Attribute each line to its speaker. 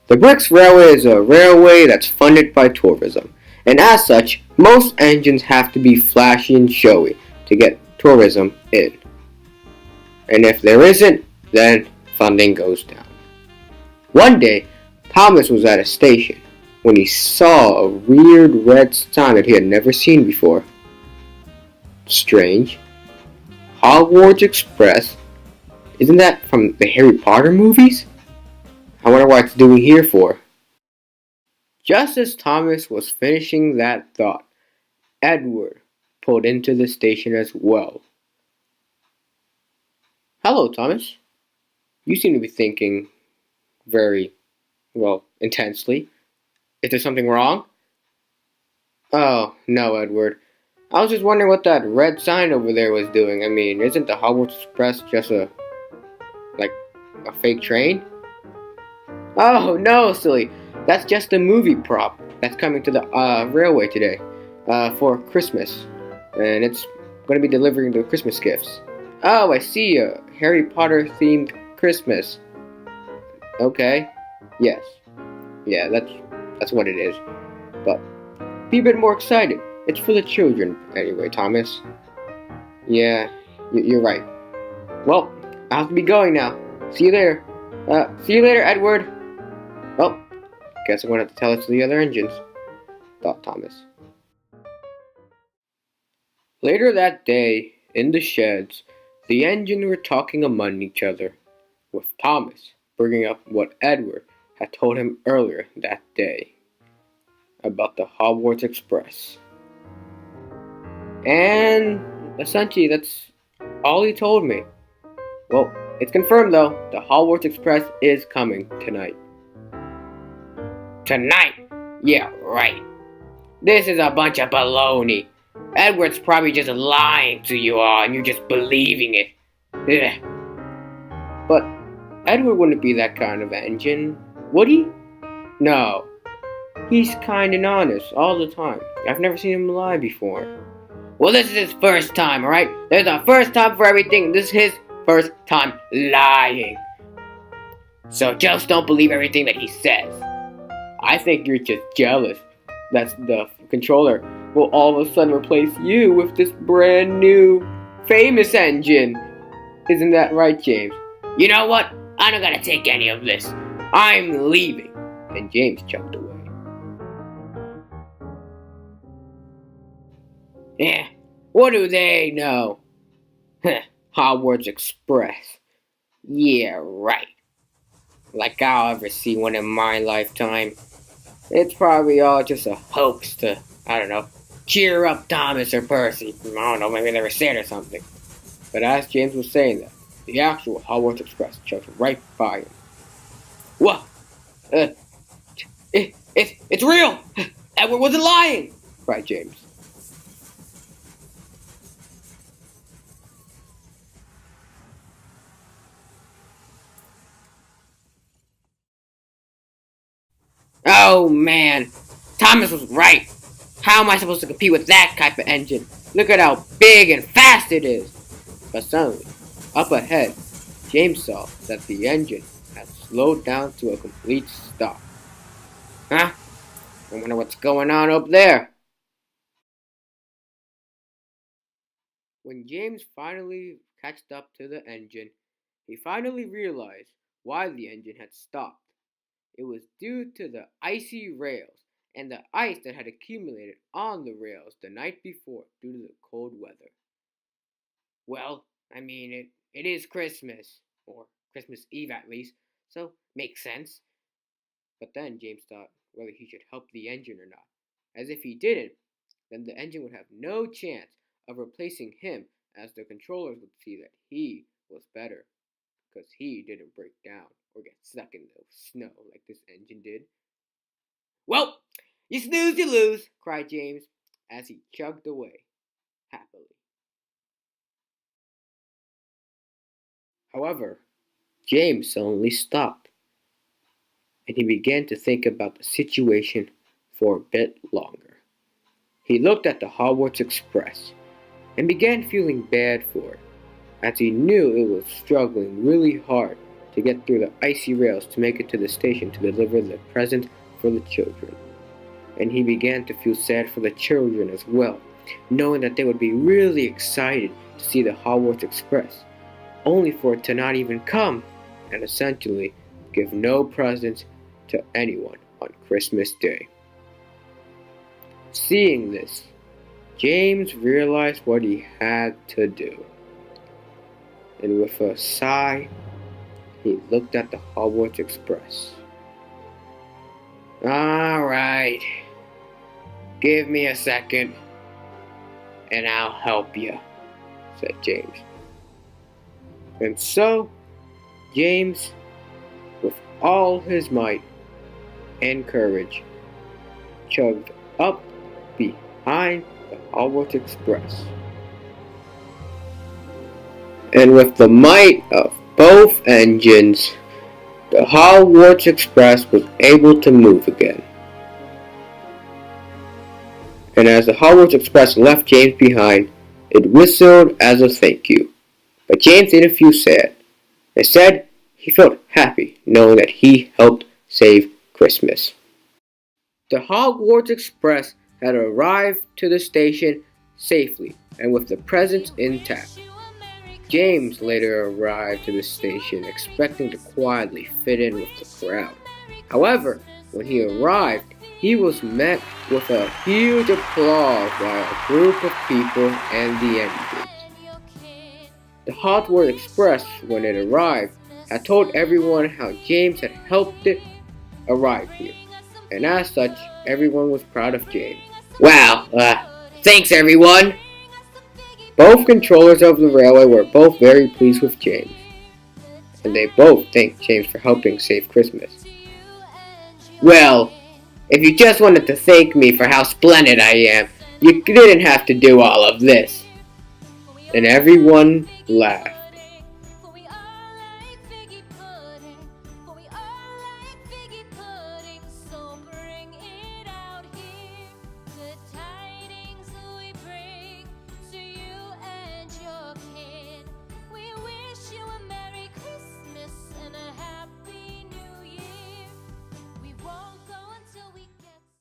Speaker 1: The Bricks Railway is a railway that's funded by tourism, and as such, most engines have to be flashy and showy to get tourism in. And if there isn't, then funding goes down. One day, Thomas was at a station when he saw a weird red sign that he had never seen before. Strange. Hogwarts Express? Isn't that from the Harry Potter movies? I wonder what it's doing here for. Just as Thomas was finishing that thought, Edward pulled into the station as well. Hello, Thomas. You seem to be thinking very, intensely. Is there something wrong? Oh, no, Edward. I was just wondering what that red sign over there was doing. I mean, isn't the Hogwarts Express just a fake train? Oh, no, silly. That's just a movie prop that's coming to the railway today for Christmas. And it's going to be delivering the Christmas gifts. Oh, I see. A Harry Potter themed Christmas. Okay. Yes. Yeah, that's what it is. But be a bit more excited. It's for the children anyway, Thomas. Yeah, you're right. Well, I have to be going now. See you later. See you later, Edward. Well, guess I'm going to have to tell it to the other engines, thought Thomas. Later that day, in the sheds, the engines were talking among each other, with Thomas bringing up what Edward had told him earlier that day about the Hogwarts Express. And essentially, that's all he told me. Well, it's confirmed though, the Hogwarts Express is coming tonight. Tonight? Yeah, right. This is a bunch of baloney. Edward's probably just lying to you all and you're just believing it. Ugh. But Edward wouldn't be that kind of engine, would he? No. He's kind and honest all the time. I've never seen him lie before. Well, this is his first time, alright? There's a first time for everything. This is his first time lying. So just don't believe everything that he says. I think you're just jealous that the controller will all of a sudden replace you with this brand new famous engine. Isn't that right, James? You know what? I'm not gonna take any of this. I'm leaving. And James chucked away. Yeah, what do they know? Hogwarts Express. Yeah, right. Like I'll ever see one in my lifetime. It's probably all just a hoax to, cheer up Thomas or Percy. I don't know, maybe they were sad or something. But as James was saying that, the actual Hogwarts Express chugged right by him. What? It's real! Edward wasn't lying! Cried James. Oh man, Thomas was right. How am I supposed to compete with that type of engine? Look at how big and fast it is. But suddenly, up ahead, James saw that the engine had slowed down to a complete stop. Huh? I wonder what's going on up there. When James finally catched up to the engine, he finally realized why the engine had stopped. It was due to the icy rails and the ice that had accumulated on the rails the night before due to the cold weather. Well, it is Christmas, or Christmas Eve at least, so makes sense. But then James thought whether he should help the engine or not, as if he didn't, then the engine would have no chance of replacing him, as the controllers would see that he was better, because he didn't break down or get stuck in the snow like this engine did. Well, you snooze, you lose, cried James as he chugged away, happily. However, James suddenly stopped, and he began to think about the situation for a bit longer. He looked at the Hogwarts Express and began feeling bad for it, as he knew it was struggling really hard to get through the icy rails to make it to the station to deliver the present for the children. And he began to feel sad for the children as well, knowing that they would be really excited to see the Hogwarts Express, only for it to not even come, and essentially give no presents to anyone on Christmas Day. Seeing this, James realized what he had to do, and with a sigh, he looked at the Hogwarts Express. "Alright, give me a second, and I'll help you," said James. And so, James, with all his might and courage, chugged up behind the Hogwarts Express. And with the might of both engines, the Hogwarts Express was able to move again. And as the Hogwarts Express left James behind, it whistled as a thank you. But James didn't feel sad. Instead, he felt happy knowing that he helped save Christmas. The Hogwarts Express had arrived to the station safely and with the presents intact. James later arrived to the station expecting to quietly fit in with the crowd. However, when he arrived, he was met with a huge applause by a group of people and the engines. The Hogwarts Express, when it arrived, had told everyone how James had helped it arrive here, and as such, everyone was proud of James. "Wow, thanks everyone!" Both controllers of the railway were both very pleased with James, and they both thanked James for helping save Christmas. "Well, if you just wanted to thank me for how splendid I am, you didn't have to do all of this." And everyone laughed.